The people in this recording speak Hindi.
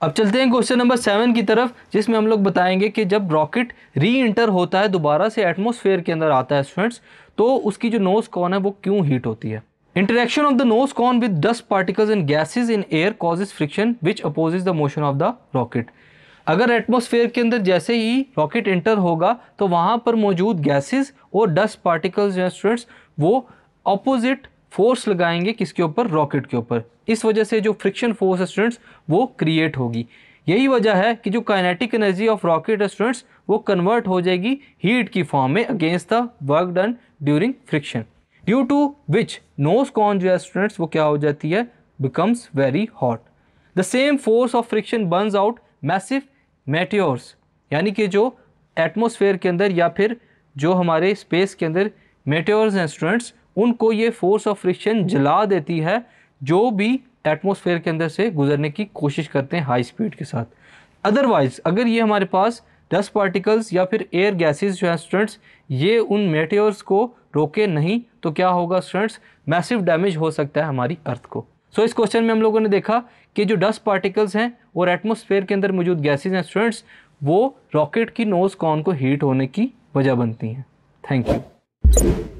अब चलते हैं क्वेश्चन नंबर 7 की तरफ, जिसमें हम लोग बताएंगे कि जब रॉकेट री इंटर होता है, दोबारा से एटमॉस्फेयर के अंदर आता है स्टूडेंट्स, तो उसकी जो नोज कॉन है वो क्यों हीट होती है। Interaction of the nose cone with dust particles and gases in air causes friction which opposes the motion of the rocket. अगर एटमॉस्फेयर के अंदर जैसे ही रॉकेट इंटर होगा तो वहाँ पर मौजूद गैसेज और डस्ट पार्टिकल्स जो स्टूडेंट्स वो अपोजिट फोर्स लगाएंगे किसके ऊपर, रॉकेट के ऊपर। इस वजह से जो फ्रिक्शन फोर्स है स्टूडेंट्स वो क्रिएट होगी। यही वजह है कि जो काइनेटिक एनर्जी ऑफ रॉकेट है स्टूडेंट्स वो कन्वर्ट हो जाएगी हीट की फॉर्म में against the work done during friction, due to which nose cone जो है स्टूडेंट्स वो क्या हो जाती है, becomes very hot. The same force of friction burns out massive meteors, यानी कि जो एटमॉस्फेयर के अंदर या फिर जो हमारे स्पेस के अंदर मेटियोर्स हैं स्टूडेंट्स, उनको ये फोर्स ऑफ फ्रिक्शन जला देती है जो भी एटमॉस्फेयर के अंदर से गुजरने की कोशिश करते हैं हाई स्पीड के साथ। अदरवाइज अगर ये हमारे पास डस्ट पार्टिकल्स या फिर एयर गैसेस जो हैं स्टूडेंट्स ये उन मेटियोर्स को रोके नहीं तो क्या होगा स्टूडेंट्स, मैसिव डैमेज हो सकता है हमारी अर्थ को। सो इस क्वेश्चन में हम लोगों ने देखा कि जो डस्ट पार्टिकल्स हैं और एटमॉस्फेयर के अंदर मौजूद गैसेज हैं स्टूडेंट्स वो रॉकेट की नोज कॉन को हीट होने की वजह बनती हैं। Thank you.